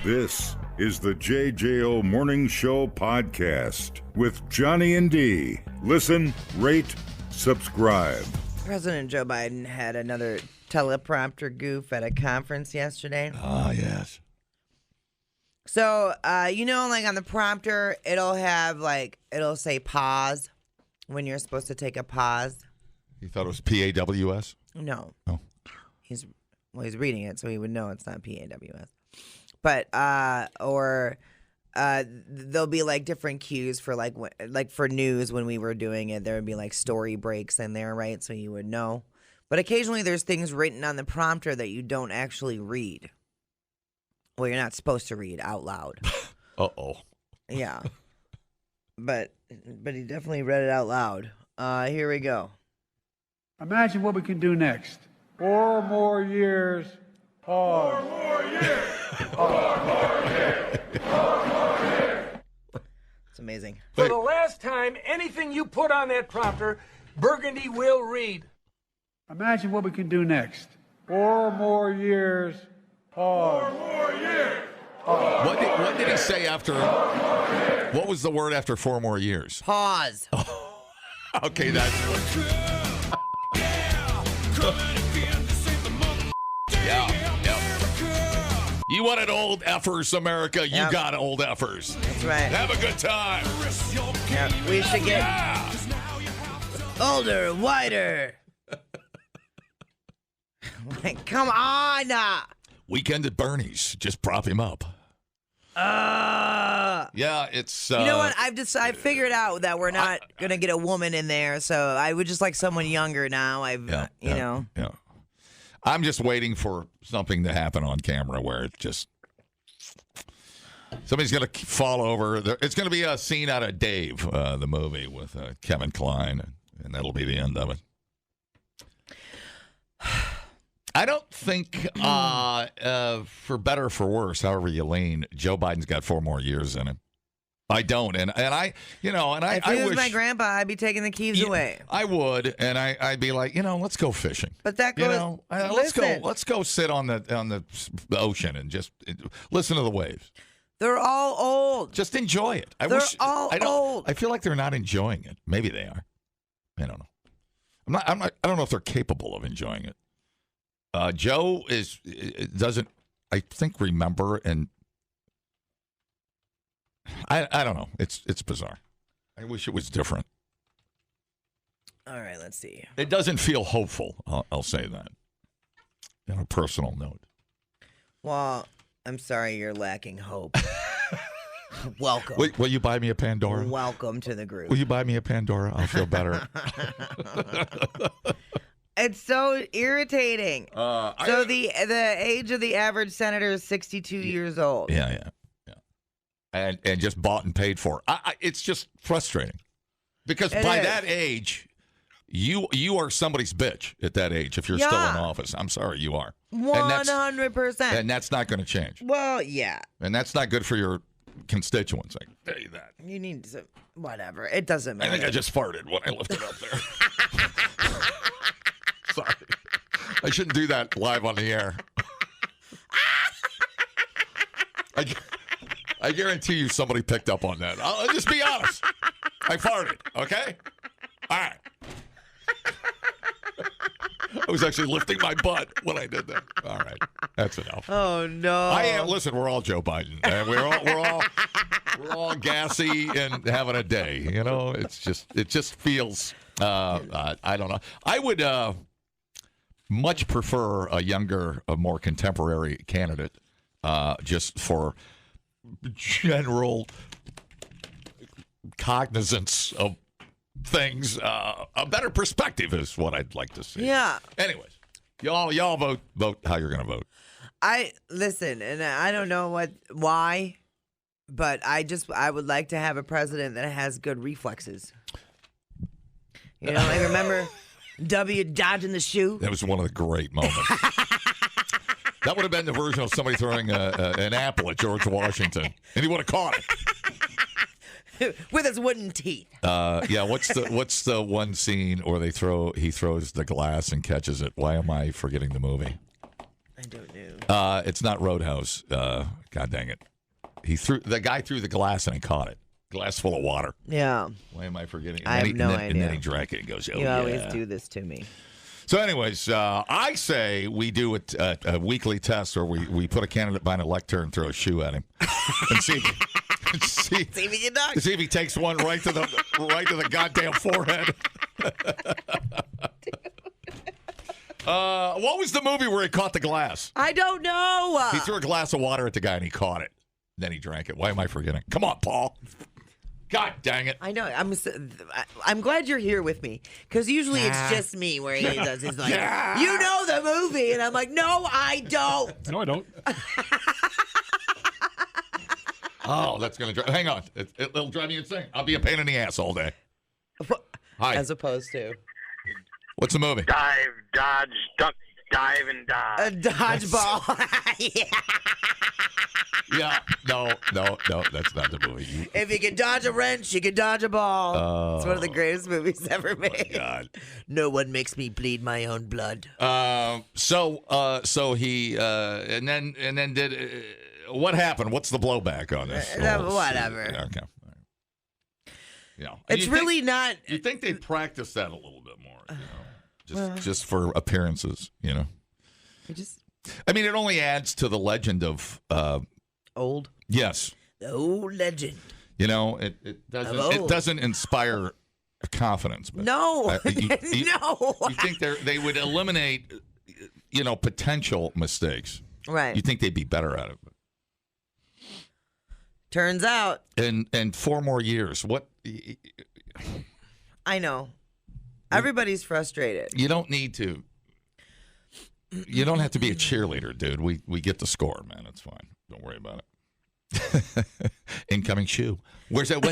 This is the JJO Morning Show podcast with Johnny and D. Listen, rate, subscribe. President Joe Biden had another teleprompter goof at a conference yesterday. Ah, yes. So, like on the prompter, it'll say pause when you're supposed to take a pause. You thought it was PAWS? No. Oh. He's reading it, so he would know it's not PAWS. But, there'll be like different cues for like for news when we were doing it. There would be like story breaks in there, right? So you would know. But occasionally there's things written on the prompter that you don't actually read. Well, you're not supposed to read out loud. Uh-oh. Yeah. But he definitely read it out loud. Here we go. Imagine what we can do next. 4 more years. Pause. 4 more years. 4 more years. 4 more years. It's amazing. For the last time, anything you put on that prompter, Burgundy will read. Imagine what we can do next. 4 more years. Pause. 4 more years. What did he say after? What was the word after 4 more years? Pause. Okay, that's. Yeah. You wanted old effers, America. You got old effers. That's right. Have a good time. Yep. We should get older, whiter. Like, come on. Weekend at Bernie's. Just prop him up. Yeah, it's. You know what? I've figured out that we're not gonna get a woman in there, so I would just like someone younger now. Yeah. I'm just waiting for something to happen on camera where it just somebody's gonna fall over. It's gonna be a scene out of Dave, the movie with Kevin Kline, and that'll be the end of it. I don't think, for better or for worse, however you lean, Joe Biden's got 4 more years in him. I don't, and I, if he was my grandpa, I'd be taking the keys away. I would, and I'd be like, let's go fishing. But that goes. Let's go sit on the ocean and just listen to the waves. They're all old. Just enjoy it. They're all old. I feel like they're not enjoying it. Maybe they are. I don't know. I don't know if they're capable of enjoying it. Joe doesn't, I think, remember, and I don't know. It's bizarre. I wish it was different. All right, let's see. It doesn't feel hopeful. I'll say that on a personal note. Well, I'm sorry you're lacking hope. Welcome. Will you buy me a Pandora? Welcome to the group. Will you buy me a Pandora? I'll feel better. It's so irritating. So the age of the average senator is 62 years old. Yeah. And just bought and paid for. It's just frustrating. Because by that age, you are somebody's bitch at that age if you're still in office. I'm sorry, you are. 100%. And that's not going to change. Well, yeah. And that's not good for your constituents. I can tell you that. You need to, whatever. It doesn't matter. I think I just farted when I lifted up there. Sorry. I shouldn't do that live on the air. I guarantee you somebody picked up on that. I'll just be honest. I farted, okay? All right. I was actually lifting my butt when I did that. All right. That's enough. Oh, no. Listen, we're all Joe Biden. We're all gassy and having a day. It just feels, I don't know. I would much prefer a younger, a more contemporary candidate just for general cognizance of things. A better perspective is what I'd like to see. Yeah. Anyways, y'all vote how you're going to vote. Listen, and I don't know why, but I would like to have a president that has good reflexes. Like remember W dodging the shoe? That was one of the great moments. That would have been the version of somebody throwing an apple at George Washington, and he would have caught it with his wooden teeth. Yeah. What's the one scene where he throws the glass and catches it? Why am I forgetting the movie? I don't know. It's not Roadhouse. God dang it. The guy threw the glass and he caught it. Glass full of water. Yeah. Why am I forgetting? I have no idea. And then he drank it and goes, oh, You always do this to me. So anyways, I say we do a weekly test where we put a candidate behind a lectern and throw a shoe at him and see if he takes one right to the goddamn forehead. What was the movie where he caught the glass? I don't know. He threw a glass of water at the guy and he caught it. Then he drank it. Why am I forgetting? Come on, Paul. God dang it. I know. I'm glad you're here with me because usually it's just me where he does. He's like, you know the movie. And I'm like, no, I don't. No, I don't. Oh, that's going to drive. Hang on. It'll drive me insane. I'll be a pain in the ass all day. Hi. As opposed to. What's the movie? Dive, dodge, duck, dive, and dodge. A dodgeball. Yeah. Yeah. No, that's not the movie. If you can dodge a wrench, you can dodge a ball. It's one of the greatest movies ever made. God. No one makes me bleed my own blood. So he and then did what happened? What's the blowback on this? Whatever. Okay. You know, It's really not. You think they practice that a little bit more? You know, just for appearances. You know. I mean, it only adds to the legend of Old. Yes. The old legend. You know, it doesn't inspire confidence. But No. No. No. You think they would eliminate, potential mistakes. Right. You think they'd be better at it. Turns out. And 4 more years. What? I know. Everybody's frustrated. You don't need to. You don't have to be a cheerleader, dude. We get the score, man. It's fine. Don't worry about it. Incoming shoe. Where's that?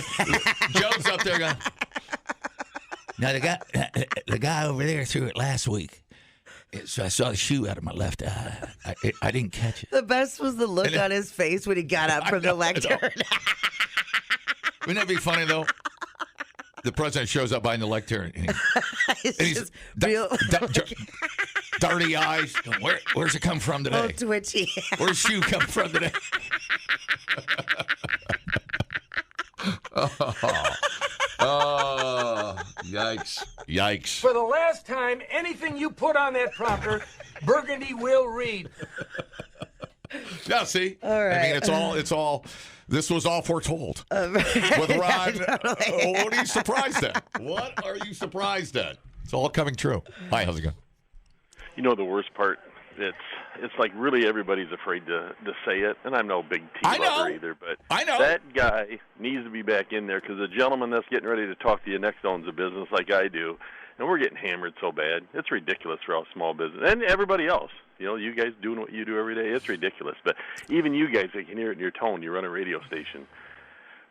Joe's up there going. Now the guy over there threw it last week. So I saw the shoe out of my left eye. I didn't catch it. The best was the look on his face when he got up from the lectern. Wouldn't that be funny though? The president shows up behind the lectern and he's real dirty eyes. Where's it come from today? Oh, twitchy. Where's shoe come from today? Oh, yikes. For the last time, anything you put on that prompter, Burgundy will read. Yeah, see? All right. I mean, it's all, this was all foretold. With Ron, what are you surprised at? What are you surprised at? It's all coming true. Hi, how's it going? You know the worst part? It's like really everybody's afraid to say it, and I'm no big tea lover either, but I know. That guy needs to be back in there because the gentleman that's getting ready to talk to you next owns a business like I do, and we're getting hammered so bad. It's ridiculous for our small business and everybody else. You know, you guys doing what you do every day, it's ridiculous. But even you guys, I can hear it in your tone. You run a radio station.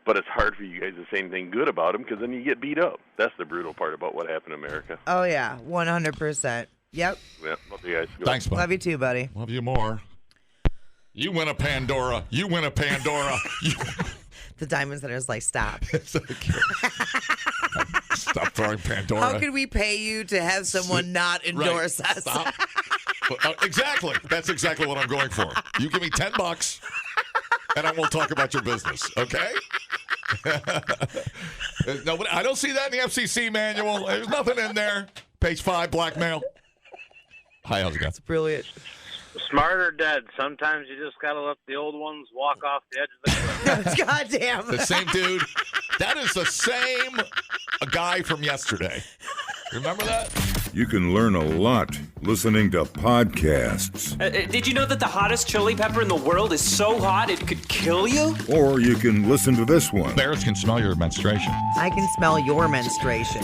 But it's hard for you guys to say anything good about them because then you get beat up. That's the brutal part about what happened in America. Oh, yeah, 100%. Yep. Yeah, love you guys. Go. Thanks, bud. Love you too, buddy. Love you more. You win a Pandora. You win a Pandora. The Diamond Center's like, stop. So cute. Stop throwing Pandora. How can we pay you to have someone not endorse us? Stop. Exactly. That's exactly what I'm going for. You give me $10 and I won't talk about your business, okay? No, I don't see that in the FCC manual. There's nothing in there. Page 5, blackmail. Hi, how's it going? It's brilliant. Smart or dead. Sometimes you just gotta let the old ones walk off the edge of the cliff. Goddamn. The same dude. That is the same guy from yesterday. Remember that? You can learn a lot listening to podcasts. Did you know that the hottest chili pepper in the world is so hot it could kill you? Or you can listen to this one. Bears can smell your menstruation. I can smell your menstruation.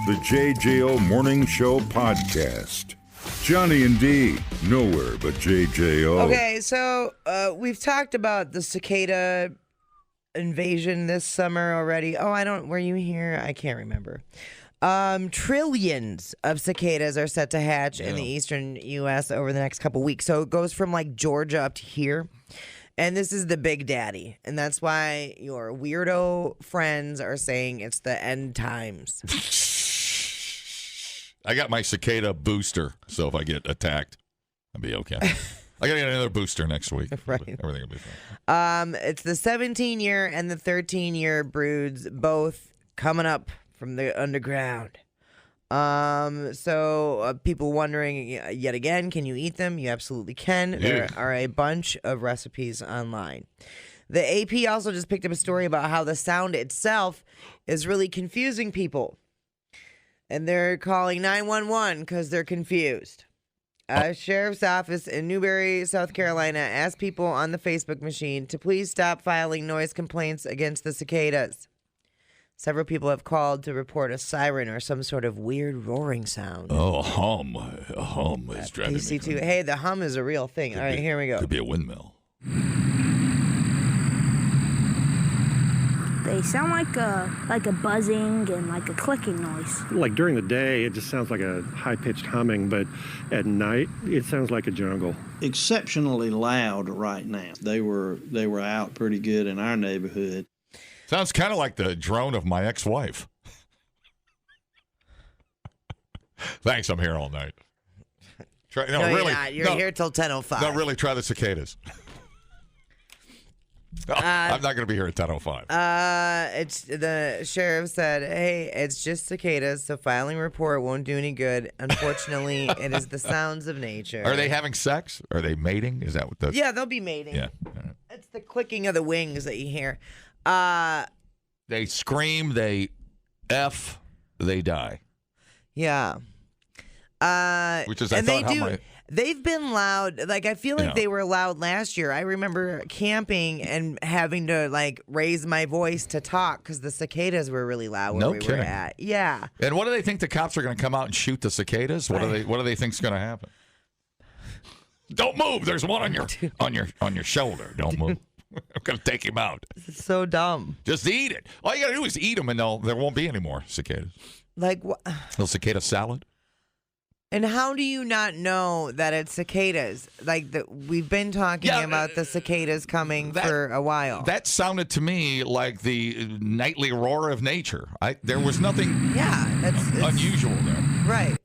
The JJO Morning Show Podcast. Johnny and D, nowhere but JJO. Okay, so we've talked about the cicada invasion this summer already. Were you here? I can't remember. Trillions of cicadas are set to hatch in the eastern U.S. over the next couple weeks. So it goes from like Georgia up to here. And this is the big daddy. And that's why your weirdo friends are saying it's the end times. I got my cicada booster, so if I get attacked, I'll be okay. I got to get another booster next week. Right. Everything will be fine. It's the 17-year and the 13-year broods, both coming up from the underground. So people wondering yet again, can you eat them? You absolutely can. There are a bunch of recipes online. The AP also just picked up a story about how the sound itself is really confusing people. And they're calling 911 because they're confused. Sheriff's office in Newberry, South Carolina, asked people on the Facebook machine to please stop filing noise complaints against the cicadas. Several people have called to report a siren or some sort of weird roaring sound. Oh, a hum. A hum is driving me PC2. crazy. Hey, the hum is a real thing. All right, here we go. Could be a windmill. They sound like a buzzing and like a clicking noise. Like during the day, it just sounds like a high-pitched humming, but at night, it sounds like a jungle. Exceptionally loud right now. They were out pretty good in our neighborhood. Sounds kind of like the drone of my ex-wife. Thanks, I'm here all night. No, really, you're not. You're here till 10:05. No, really, try the cicadas. I'm not going to be here at 10:05. It's the sheriff said, "Hey, it's just cicadas, so filing a report won't do any good. Unfortunately, it is the sounds of nature." Are they having sex? Are they mating? Is that what the? Yeah, they'll be mating. Yeah. All right. It's the clicking of the wings that you hear. They scream. They F. They die. Yeah. Which is and I thought they've been loud. Like I feel like they were loud last year. I remember camping and having to like raise my voice to talk because the cicadas were really loud where No we kidding. were at. Yeah. And what do they think the cops are going to come out and shoot the cicadas? What do they think's going to happen? Don't move. There's one on your shoulder. Don't move. I'm going to take him out. It's so dumb. Just eat it. All you got to do is eat them, and there won't be any more cicadas. Like what? Little cicada salad. And how do you not know that it's cicadas? Like we've been talking about the cicadas coming for a while. That sounded to me like the nightly roar of nature. There was nothing unusual there. Right.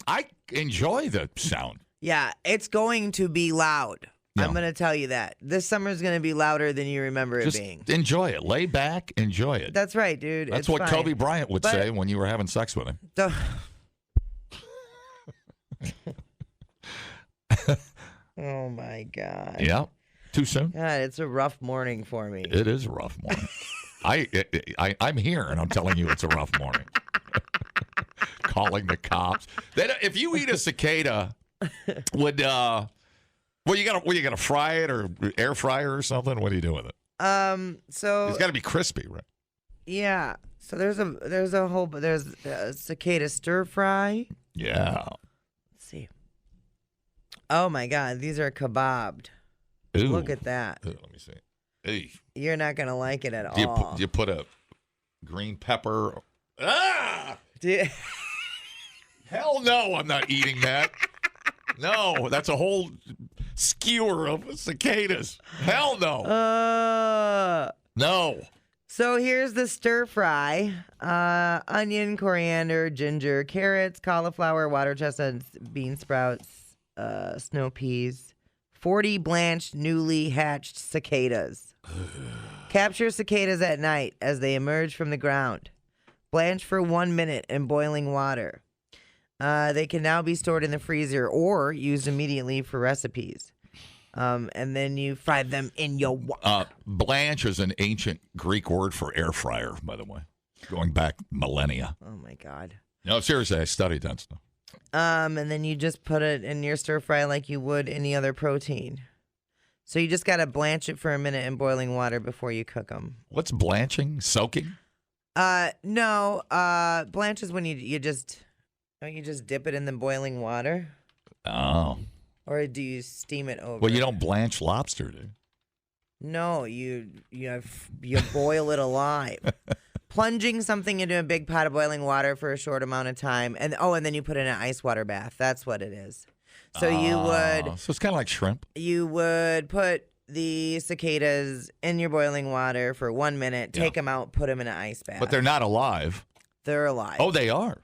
I enjoy the sound. Yeah, it's going to be loud. Yeah. I'm going to tell you that. This summer's going to be louder than you remember Just it being. enjoy it. Lay back, enjoy it. That's right, dude. That's it's what fine. Kobe Bryant would say when you were having sex with him. Oh my God. Yeah. Too soon? God, it's a rough morning for me. It is a rough morning. I'm here and I'm telling you it's a rough morning. Calling the cops. If you eat a cicada, would you gotta fry it or air fryer or something? What do you do with it? So It's got to be crispy, right? Yeah. So there's a cicada stir fry. Yeah. Let's see. Oh my God, these are kebabbed. Ooh. Look at that. Ooh, let me see. Hey. You're not gonna like it at Do all. you put a green pepper? Ah! Hell no, I'm not eating that. No, that's a whole skewer of cicadas. Hell no. No. So here's the stir fry. Onion, coriander, ginger, carrots, cauliflower, water chestnuts, bean sprouts, snow peas, 40 blanched, newly hatched cicadas. Capture cicadas at night as they emerge from the ground. Blanch for 1 minute in boiling water. They can now be stored in the freezer or used immediately for recipes. And then you fry them in your blanch is an ancient Greek word for air fryer, by the way, going back millennia. Oh, my God. No, seriously, I studied that stuff. And then you just put it in your stir fry like you would any other protein. So you just got to blanch it for a minute in boiling water before you cook them. What's blanching? Soaking? No. Blanch is when you just dip it in the boiling water. Oh. Or do you steam it over? Well, you don't blanch lobster, do you? No, you boil it alive. Plunging something into a big pot of boiling water for a short amount of time, and then you put it in an ice water bath. That's what it is. So you would. So it's kind of like shrimp. You would put the cicadas in your boiling water for 1 minute, take them out, put them in an ice bath. But they're not alive. They're alive. Oh, they are.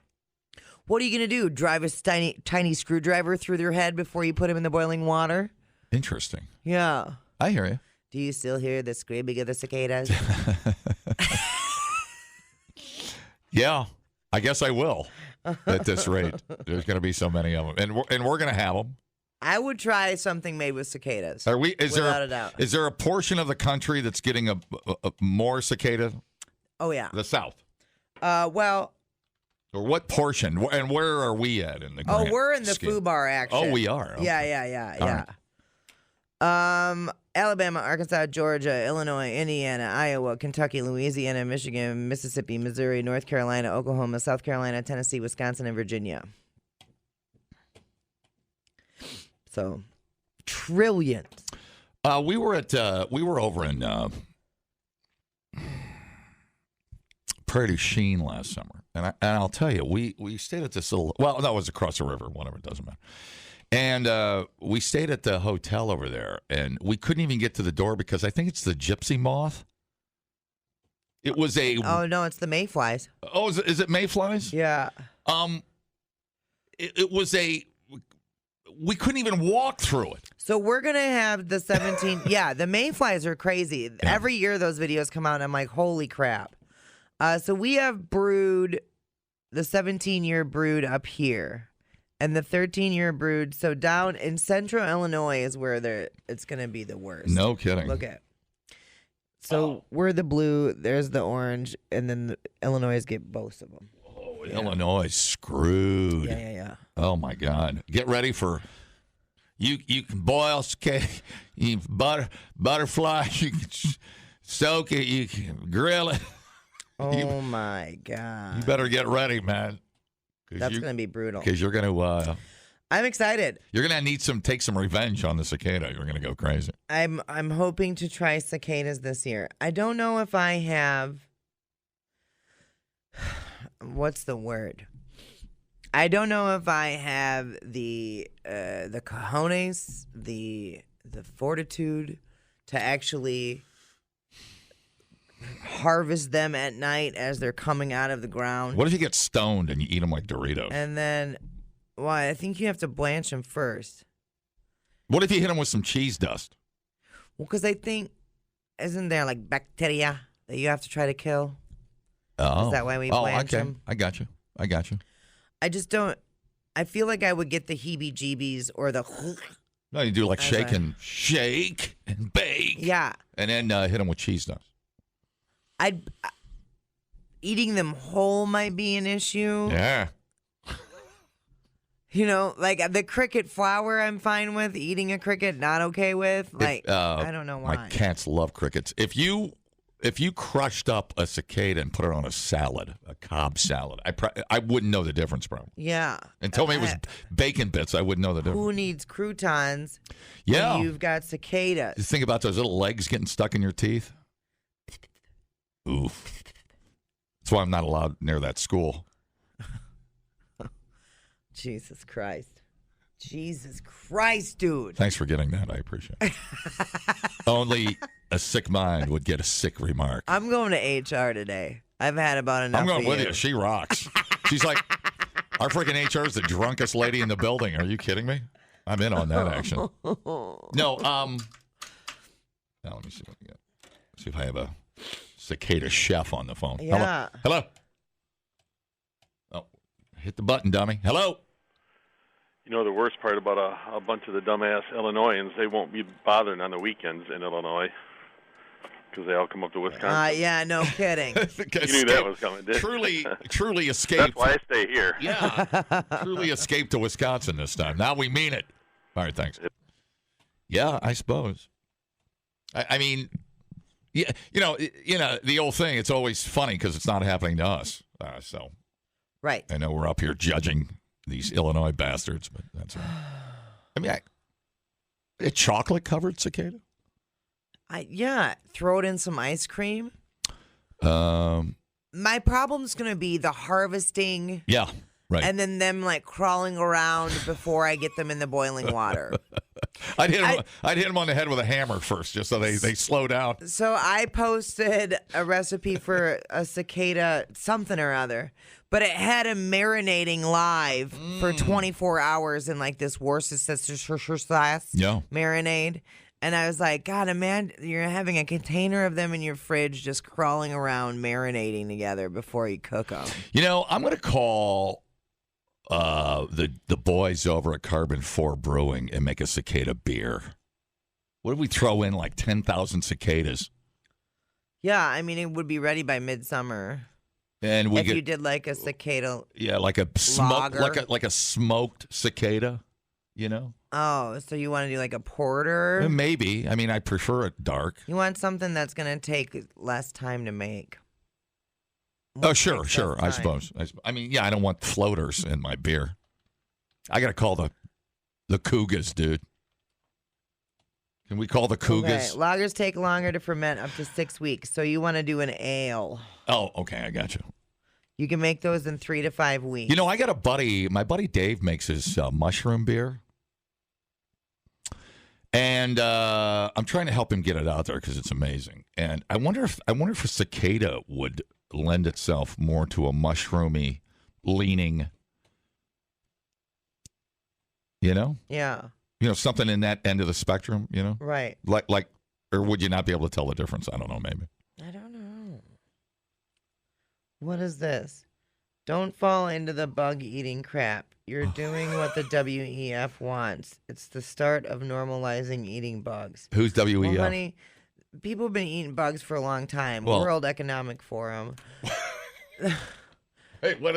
What are you going to do? Drive a tiny screwdriver through their head before you put them in the boiling water? Interesting. Yeah. I hear you. Do you still hear the screaming of the cicadas? Yeah, I guess I will. At this rate, there's going to be so many of them, and we're going to have them. I would try something made with cicadas. Are we? Without a doubt. Is there a portion of the country that's getting a more cicada? Oh yeah. The South. Well. Or what portion? And where are we at in the? Oh, grand we're in the scheme? FUBAR action. Oh, we are. Okay. Yeah. Alabama, Arkansas, Georgia, Illinois, Indiana, Iowa, Kentucky, Louisiana, Michigan, Mississippi, Missouri, North Carolina, Oklahoma, South Carolina, Tennessee, Wisconsin, and Virginia. So, trillions. We were over in Prairie du Chien last summer, and I'll tell you, we stayed at this little. Well, no, it was across the river. Whatever, it doesn't matter. And we stayed at the hotel over there, and we couldn't even get to the door because I think it's the gypsy moth. It was a. Oh no, it's the mayflies. Oh, is it mayflies? Yeah. It was a. We couldn't even walk through it. So we're gonna have the 17. Yeah, the mayflies are crazy. Yeah. Every year those videos come out, and I'm like, holy crap. So we have brood, the 17-year brood up here. And the 13-year brood, so down in central Illinois is where it's going to be the worst. No kidding. Look at. So we're the blue, there's the orange, and then the Illinois get both of them. Oh, yeah. Illinois is screwed. Yeah. Oh, my God. Get ready for, you can boil cake, you can butterfly, you can soak it, you can grill it. Oh, my God. You better get ready, man. That's going to be brutal. Because you're going to. I'm excited. You're going to take some revenge on the cicada. You're going to go crazy. I'm hoping to try cicadas this year. I don't know if I have. What's the word? I don't know if I have the cojones, the fortitude to actually harvest them at night as they're coming out of the ground. What if you get stoned and you eat them like Doritos? And then, well, I think you have to blanch them first. What if you hit them with some cheese dust? Well, because I think, isn't there like bacteria that you have to try to kill? Oh. Is that why we blanch them? I got you. I just don't, I feel like I would get the heebie-jeebies or the... No, you do like shake and bake. Yeah. And then hit them with cheese dust. Eating them whole might be an issue. Yeah. You know, like the cricket flour I'm fine with. Eating a cricket, not okay with. Like, I don't know why. My cats love crickets. If you crushed up a cicada and put it on a salad, a Cobb salad, I wouldn't know the difference, bro. Yeah. And tell me it was bacon bits, I wouldn't know the difference. Who needs croutons? Yeah. When you've got cicadas. Just think about those little legs getting stuck in your teeth. Oof. That's why I'm not allowed near that school. Jesus Christ, dude. Thanks for getting that. I appreciate it. Only a sick mind would get a sick remark. I'm going to HR today. I've had about enough. I'm going with you. She rocks. She's like, our freaking HR is the drunkest lady in the building. Are you kidding me? I'm in on that action. No, now let me see what we got. See if I have a cicada chef on the phone. Yeah. Hello. Oh, hit the button, dummy. Hello. You know, the worst part about a bunch of the dumbass Illinoisans, they won't be bothering on the weekends in Illinois because they all come up to Wisconsin. Yeah, no kidding. You knew that was coming, didn't you? Truly escaped. That's why I stay here. Yeah. Truly escaped to Wisconsin this time. Now we mean it. All right, thanks. Yeah, I suppose. I mean, yeah, you know, the old thing, it's always funny because it's not happening to us. So, right. I know we're up here judging these Illinois bastards, but that's all right. I mean, a chocolate-covered cicada? Throw it in some ice cream. My problem's going to be the harvesting. Yeah, right. And then them, like, crawling around before I get them in the boiling water. I'd hit him on the head with a hammer first, just so they slow down. So I posted a recipe for a cicada something or other, but it had him marinating live for 24 hours in like this Worcestershire sauce marinade. And I was like, God, man, you're having a container of them in your fridge just crawling around marinating together before you cook them. You know, I'm going to call the boys over at Carbon 4 Brewing and make a cicada beer. What if we throw in like 10,000 cicadas? Yeah, I mean, it would be ready by midsummer. And if you did like a cicada, like a like a smoked cicada, you know. Oh, so you want to do like a porter? Maybe. I mean, I prefer it dark. You want something that's going to take less time to make. Oh, sure. I suppose. I mean, yeah, I don't want floaters in my beer. I got to call the Cougars, dude. Can we call the Cougars? Okay. Lagers take longer to ferment, up to 6 weeks. So you want to do an ale. Oh, okay. I got you. You can make those in 3 to 5 weeks. You know, I got a buddy. My buddy Dave makes his mushroom beer. And I'm trying to help him get it out there because it's amazing. And I wonder if a cicada would lend itself more to a mushroomy leaning. You know? Yeah. You know, something in that end of the spectrum. You know? Right. Like, or would you not be able to tell the difference? I don't know. Maybe. I don't know. What is this? Don't fall into the bug-eating crap. You're doing what the WEF wants. It's the start of normalizing eating bugs. Who's WEF? Well, honey, people have been eating bugs for a long time. Well, World Economic Forum. Hey, why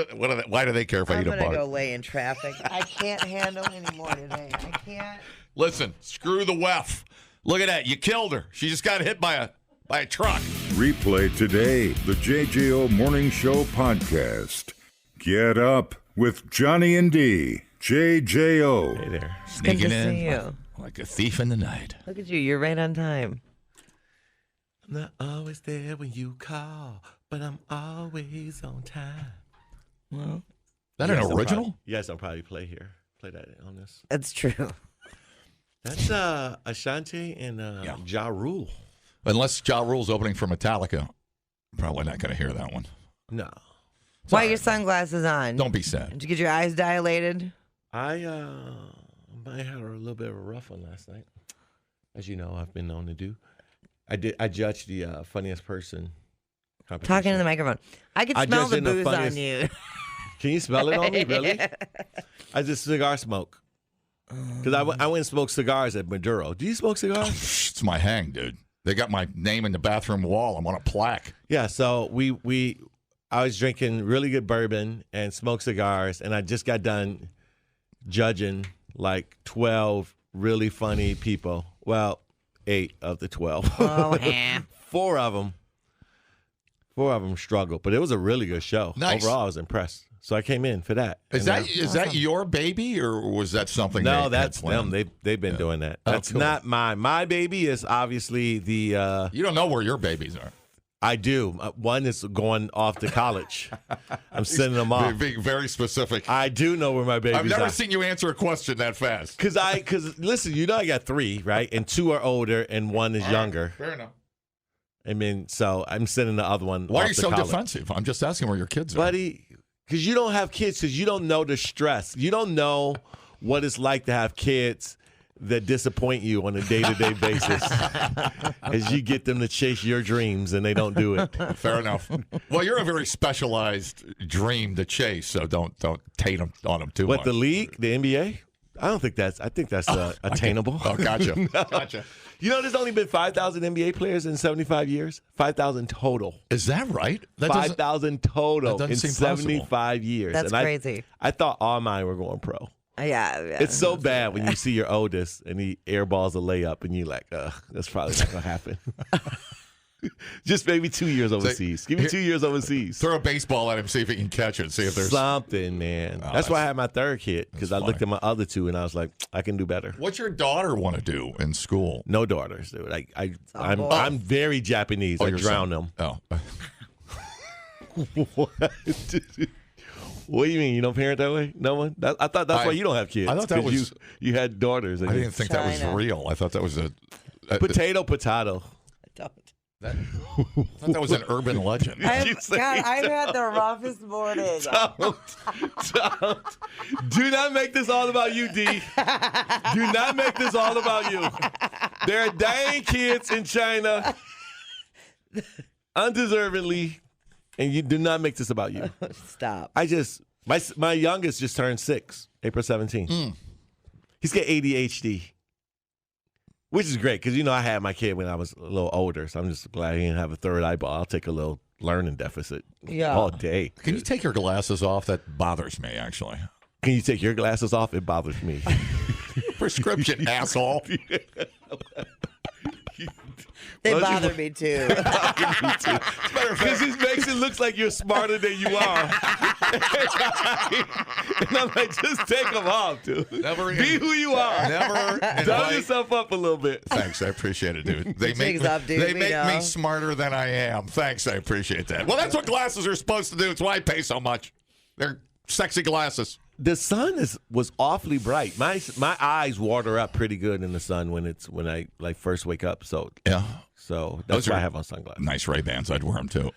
do they care if I eat a bug? I'm going to go lay in traffic. I can't handle anymore today. I can't. Listen, screw the WEF. Look at that. You killed her. She just got hit by a truck. Replay today the JJO Morning Show podcast. Get up with Johnny and D. JJO. Hey there. Sneaking Good to in see you. Like a thief in the night. Look at you. You're right on time. I'm not always there when you call, but I'm always on time. Well, that an original? You guys don't probably play that on this. That's true. That's Ashanti and Ja Rule. Unless Ja Rule's opening for Metallica, probably not going to hear that one. No. Why are your sunglasses on? Don't be sad. Did you get your eyes dilated? I might have a little bit of a rough one last night. As you know, I've been known to do. I judged the funniest person competition. Talking to the microphone. I could smell the booze on you. Can you smell it on me, really? I just cigar smoke. Because I went and smoked cigars at Maduro. Do you smoke cigars? It's my hang, dude. They got my name in the bathroom wall. I'm on a plaque. Yeah, so I was drinking really good bourbon and smoked cigars, and I just got done judging like 12 really funny people. Well, 8 of the 12. Oh, yeah. 4 of them struggled, but it was a really good show. Nice. Overall, I was impressed. So I came in for that. Is that your baby, or was that something? No, that's them. They've been doing that. That's not mine. My baby is obviously the. You don't know where your babies are. I do. One is going off to college. I'm sending them off. Being very specific. I do know where my babies are. I've never seen you answer a question that fast. Because listen, you know I got 3, right? And 2 are older and 1 is younger. Fair enough. I mean, so I'm sending the other one. Why off are you to so college. defensive? I'm just asking where your kids are. Buddy, because you don't have kids, because you don't know the stress. You don't know what it's like to have kids that disappoint you on a day-to-day basis as you get them to chase your dreams and they don't do it. Fair enough. Well, you're a very specialized dream to chase, so don't take them on them too much. What, the league, the NBA? I think that's attainable. Oh, gotcha. No. Gotcha. You know, there's only been 5,000 NBA players in 75 years. 5,000 total. Is that right? 5,000 total in 75 years. That's crazy. I thought all mine were going pro. Yeah. It's so bad when you see your oldest and he airballs a layup and you're like, that's probably not going to happen. Just maybe 2 years overseas. Give me 2 years overseas. Throw a baseball at him, see if he can catch it. See if there's something, man. That's why I had my 3rd kid, because I looked at my other 2 and I was like, I can do better. What's your daughter want to do in school? No daughters, dude. I'm very Japanese. I drown them. Oh. What do you mean? You don't parent that way? No one? I thought that's why you don't have kids. I thought that 'cause was you had daughters. I didn't think that was real. I thought that was a potato. I thought that was an urban legend. I've had the roughest morning. Don't. Do not make this all about you, D. Do not make this all about you. There are dying kids in China, undeservedly, and you do not make this about you. Stop. My youngest just turned 6, April 17th. He's got ADHD. Which is great because, I had my kid when I was a little older, so I'm just glad he didn't have a third eyeball. I'll take a little learning deficit all day. Can you take your glasses off? That bothers me, actually. Can you take your glasses off? It bothers me. Prescription, asshole. They bother me too. Because it makes it look like you're smarter than you are. And I'm like, just take them off, dude. Be who you are. Never Dial yourself up a little bit. Thanks, I appreciate it, dude. They make me smarter than I am. Thanks, I appreciate that. Well, that's what glasses are supposed to do. It's why I pay so much. They're sexy glasses. The sun was awfully bright. My eyes water up pretty good in the sun when I first wake up. So yeah. So that's why I have on sunglasses. Nice Ray-Bans. I'd wear them too.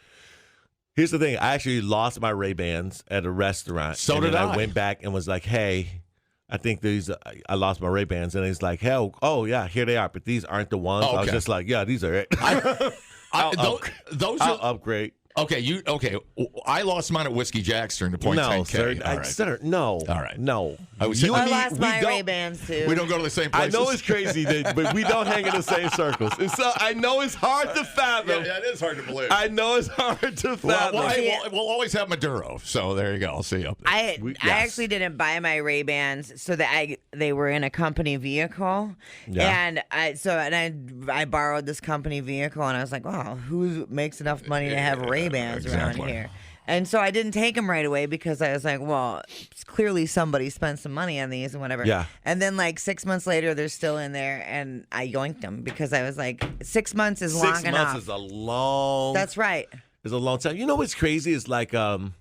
Here's the thing. I actually lost my Ray-Bans at a restaurant. So did I. I went back and was like, hey, I think I lost my Ray-Bans. And he's like, hell, oh, yeah, here they are. But these aren't the ones. Oh, okay. I was just like, yeah, these are it. I'll upgrade. Okay, I lost mine at Whiskey Jack's during the point 10K. Sir, no. All right. No. I lost my Ray-Bans too. We don't go to the same places. I know it's crazy, but we don't hang in the same circles. And so I know it's hard to fathom. Yeah, it is hard to believe. I know it's hard to fathom. We'll always have Maduro. So there you go. I'll see you up there. I actually didn't buy my Ray-Bans so that they were in a company vehicle. Yeah. And I borrowed this company vehicle and I was like, wow, who makes enough money to have Ray-Bans around here? And so I didn't take them right away because I was like, well, clearly somebody spent some money on these and whatever. Yeah. And then 6 months later, they're still in there, and I yoinked them because I was like, 6 months is long enough. 6 months is a long. That's right. It's a long time. You know what's crazy is like hotels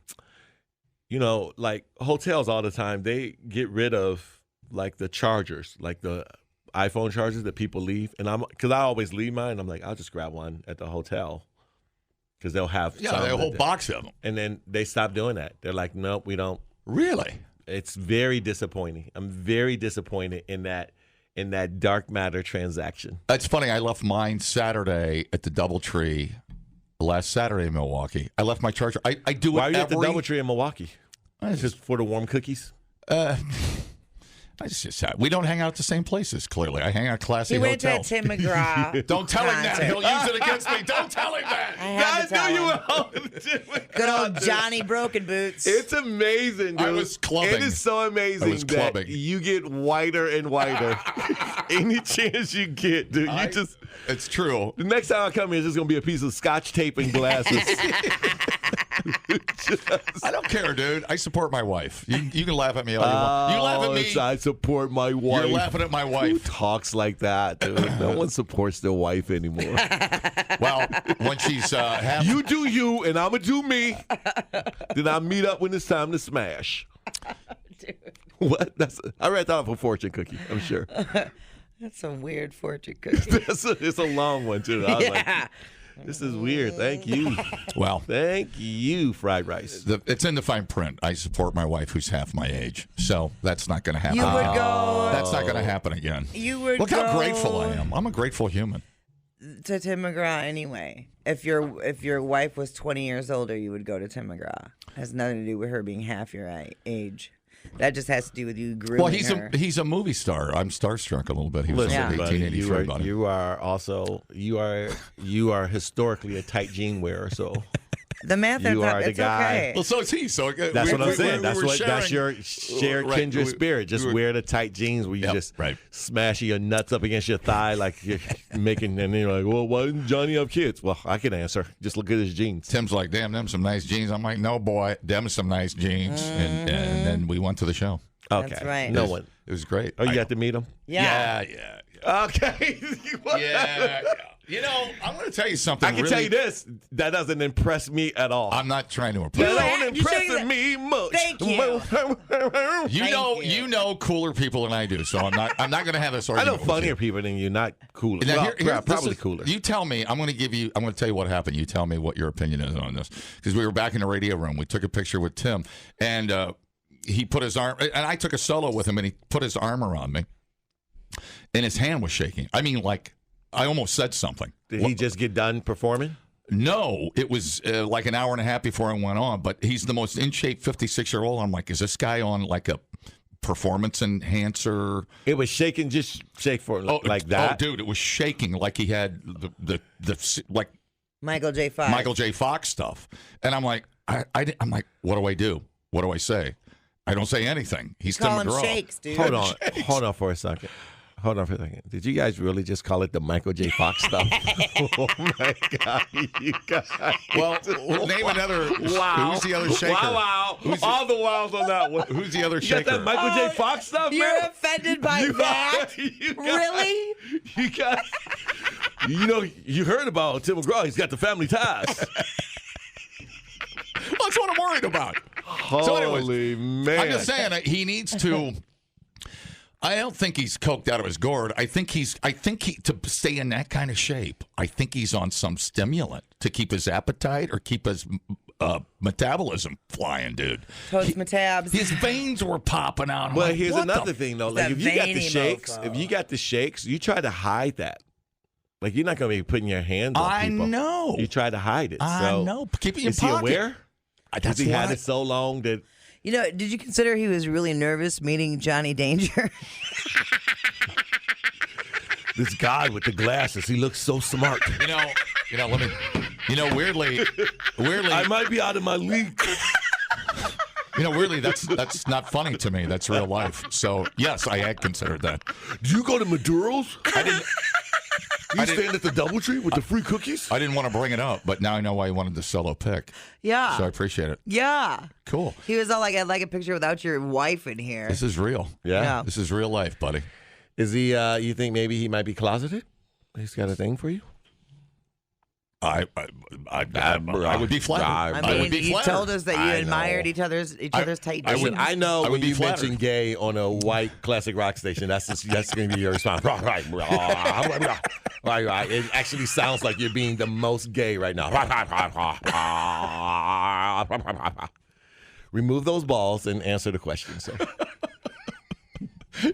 all the time, they get rid of the chargers, like the iPhone chargers that people leave, and because I always leave mine, I'm like, I'll just grab one at the hotel. Because they'll have a whole box of them. And then they stop doing that. They're like, nope, we don't. Really? It's very disappointing. I'm very disappointed in that dark matter transaction. It's funny. I left mine Saturday at the DoubleTree last Saturday in Milwaukee. I left my charger. I do it Why are you at the DoubleTree in Milwaukee? It's just for the warm cookies? We don't hang out at the same places, clearly. I hang out at classy hotels. He went to Tim McGraw. Don't tell him that. He'll use it against me. Don't tell him that. I knew you were Good old Johnny Broken Boots. It's amazing, dude. I was clubbing. It is so amazing that you get whiter and whiter. Any chance you get, dude. It's true. The next time I come here, it's just going to be a piece of scotch tape and glasses. I don't care, dude. I support my wife. You can laugh at me all you want. You laugh at me. I support my wife. You're laughing at my wife. Who talks like that, dude? No one supports their wife anymore. Well, when she's you do you, and I'm going to do me. Then I'll meet up when it's time to smash. Dude. What? I read that off a fortune cookie, I'm sure. That's a weird fortune cookie. It's a long one, too. I was like, this is weird. Thank you. Well, thank you, fried rice. It's in the fine print. I support my wife, who's half my age. So that's not going to happen. You would go. That's not going to happen again. You would Look how grateful I am. I'm a grateful human. To Tim McGraw anyway. If your wife was 20 years older, you would go to Tim McGraw. It has nothing to do with her being half your age. That just has to do with you grooming her. He's a movie star. I'm starstruck a little bit. He was in 1883, buddy. You are historically a tight jean wearer, so the math you are the guy. Okay. Well, so is he. So that's what I'm saying. That's your shared kindred spirit. Just wear the tight jeans where you just smash your nuts up against your thigh like you're making, and then you're like, well, why didn't Johnny have kids? Well, I can answer. Just look at his jeans. Tim's like, damn, them some nice jeans. I'm like, no, boy, them some nice jeans. And then we went to the show. Okay. That's right. No one. It was great. Oh, you got to meet him? Yeah. Okay. Yeah. You know, I'm going to tell you something. I can tell you this. That doesn't impress me at all. I'm not trying to impress That you. don't impress me much. Thank you. You know cooler people than I do, so I'm not going to have this I argument. know funnier people than you, not cooler. Now, Well, probably cooler. You tell me. I'm going to tell you what happened. You tell me what your opinion is on this, because we were back in the radio room. We took a picture with Tim, and he put his arm, and I took a solo with him, and he put his arm around me, and his hand was shaking. I mean, like, I almost said something. Did he just get done performing? No, it was like an hour and a half before I went on, but he's the most in shape 56-year-old. I'm like, is this guy on like a performance enhancer? It was shaking, just shake for like that. Oh, dude, it was shaking like he had the like Michael J. Fox stuff. And I'm like, I'm like, what do I do? What do I say? I don't say anything. He's Tim Call him McGraw. shakes, dude. Hold on for a second. Did you guys really just call it the Michael J. Fox stuff? Oh my God, you guys! Well, name another. Wow. Who's the other shaker? Wow! All the wows on that one. Who's the other You shaker? got that Michael J. Fox stuff, You're man? offended by that? Really? You guys, you heard about Tim McGraw. He's got the family ties. That's what I'm worried about. Holy man! I'm just saying he needs to. I don't think he's coked out of his gourd. I think he to stay in that kind of shape. I think he's on some stimulant to keep his appetite or keep his metabolism flying, dude. Toast metabs. His veins were popping out. Well, here's another thing though. Like if you got the shakes, you try to hide that. Like you're not going to be putting your hands on people. I know. You try to hide it. I know. Keep it in your pocket. Is he aware? Has he had it so long that? You know, did you consider he was really nervous meeting Johnny Danger? This guy with the glasses, he looks so smart. Weirdly, I might be out of my league. Weirdly, that's not funny to me. That's real life. So yes, I had considered that. Do you go to Maduro's? I didn't. You stand at the DoubleTree with the free cookies? I didn't want to bring it up, but now I know why you wanted the solo pick. Yeah. So I appreciate it. Yeah. Cool. He was all like, I'd like a picture without your wife in here. This is real. Yeah. This is real life, buddy. Is he, you think maybe he might be closeted? He's got a thing for you? I would be flattered. I mean, you told us that you admired each other's tight jeans. I know when you flattered. mention gay on a white classic rock station, that's going to be your response. Right. It actually sounds like you're being the most gay right now. Remove those balls and answer the question. So.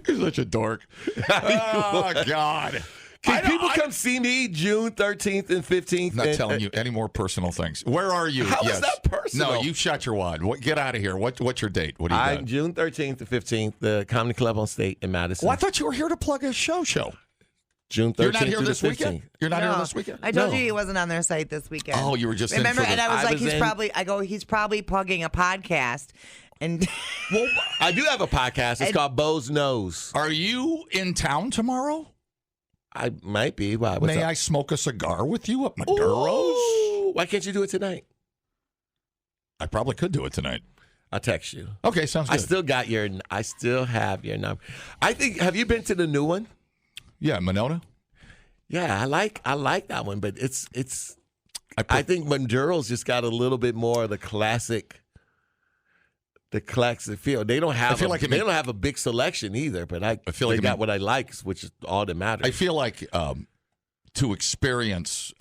You're such a dork. Oh, God. Can people come see me June 13th and 15th? Not telling you any more personal things. Where are you? How is that personal? No, you shot your wad. Get out of here. What's your date? What do you got? June 13th and 15th, the Comedy Club on State in Madison. Well, I thought you were here to plug a show. June 13th You're not here to this the 15th. weekend? You're not here this weekend? I told you he wasn't on their site this weekend. Oh, you were just Remember? in for And I was like, he's probably plugging a podcast. And well, I do have a podcast. It's called Bo's Nose. Are you in town tomorrow? I might be. Why? May I smoke a cigar with you at Maduro's? Why can't you do it tonight? I probably could do it tonight. I'll text you. Okay, sounds good. I still have your number. I think. Have you been to the new one? Yeah, Monona. Yeah, I like that one, but it's. I think Maduro's just got a little bit more of the classic. The classic feel. They don't have. They don't have a big selection either. But I feel like they got what I like, which is all that matters. I feel like to experience.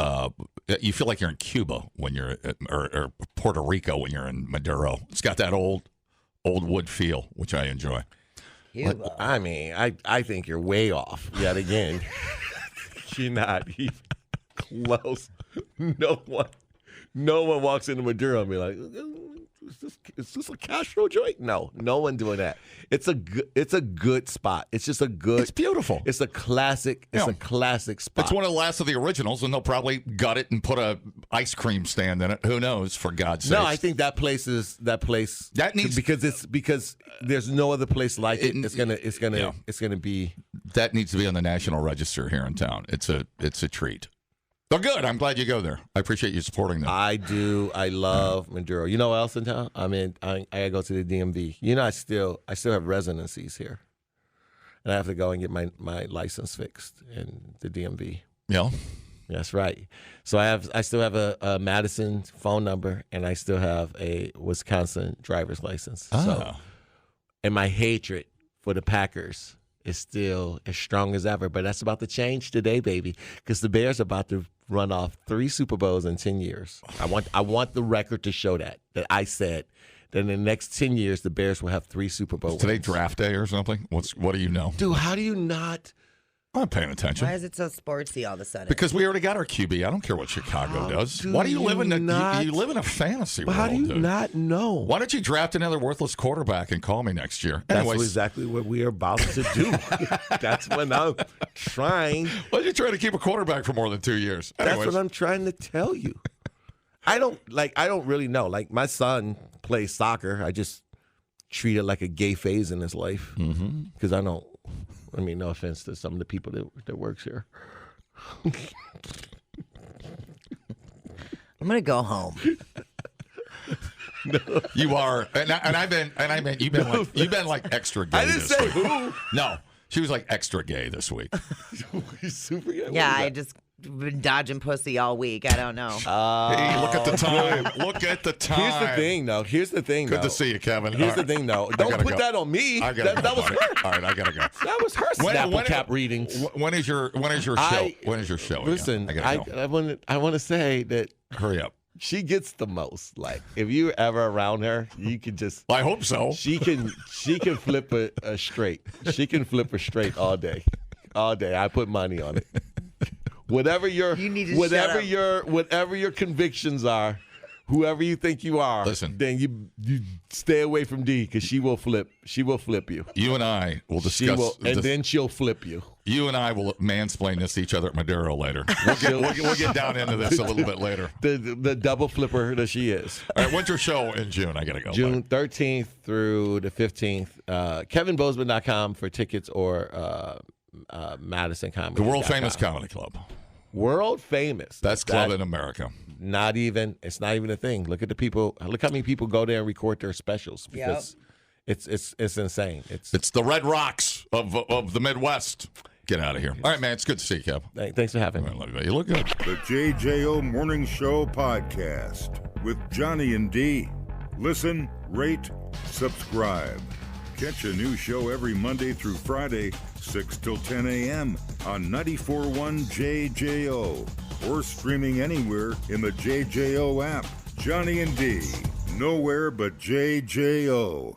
You feel like you're in Cuba when you're or Puerto Rico when you're in Maduro. It's got that old wood feel, which I enjoy. Cuba. I mean, I think you're way off yet again. You're not even close. No one walks into Maduro and be like, is this a Castro joint? No one doing that. It's a good spot. It's just a good. It's beautiful. It's a classic. It's a classic spot. It's one of the last of the originals, and they'll probably gut it and put a ice cream stand in it. Who knows? For God's sake. No, I think that place that needs because there's no other place like it. It's gonna be. That needs to be on the National Register here in town. It's a treat. Oh, good. I'm glad you go there. I appreciate you supporting them. I do. I love Maduro. You know what else in town? I mean, I gotta go to the DMV. You know, I still have residencies here, and I have to go and get my license fixed in the DMV. Yeah. That's right. So I still have a Madison phone number, and I still have a Wisconsin driver's license. Oh. So, and my hatred for the Packers is still as strong as ever. But that's about to change today, baby, because the Bears are about to run off 3 Super Bowls in 10 years. I want the record to show that I said that in the next 10 years the Bears will have 3 Super Bowls. Today draft day or something? What do you know? Dude, how do you not? I'm not paying attention. Why is it so sportsy all of a sudden? Because we already got our QB. I don't care what Chicago does. Why do you live in you live in a fantasy world? How do you dude? not know? Why don't you draft another worthless quarterback and call me next year? That's Anyways. exactly what we are about to do. That's what I'm trying. Why are you trying to keep a quarterback for more than 2 years? Anyways. That's what I'm trying to tell you. I don't really know. Like, my son plays soccer. I just treat it like a gay phase in his life. Because I mean, no offense to some of the people that works here. I'm gonna go home. No. You are, you've been like extra gay. I didn't say week. who. No, she was like extra gay this week. Super gay. Yeah, I just been dodging pussy all week. I don't know. Hey, look at the time. Look at the time. Here's the thing, though. Good to see you, Kevin. Here's the thing, though. Don't put that on me. That was her. All right, I gotta go. That was her Snapple cap readings. When is your show? When is your show? Listen, I want to say that. Hurry up. She gets the most. Like, if you're ever around her, you can just. I hope so. She can flip a straight. She can flip a straight all day. All day. I put money on it. Whatever your convictions are, whoever you think you are, listen. Then you stay away from D, because she will flip. She will flip you. You and I will discuss, then she'll flip you. You and I will mansplain this to each other at Maduro later. We'll get down into this a little bit later. The double flipper that she is. All right, when's your show in June? I gotta go. June 13th through the 15th. KevinBozeman.com for tickets, or Madison Comedy. The world famous comedy club. World famous. Best club in America. It's not even a thing. Look at the people. Look how many people go there and record their specials, because it's insane. It's the Red Rocks of the Midwest. Get out of here. All right, man. It's good to see you, Kev. Thanks for having me. You look good. The JJO Morning Show podcast with Johnny and D. Listen, rate, subscribe. Catch a new show every Monday through Friday, 6 till 10 a.m. on 94.1 JJO, or streaming anywhere in the JJO app. Johnny and D, nowhere but JJO.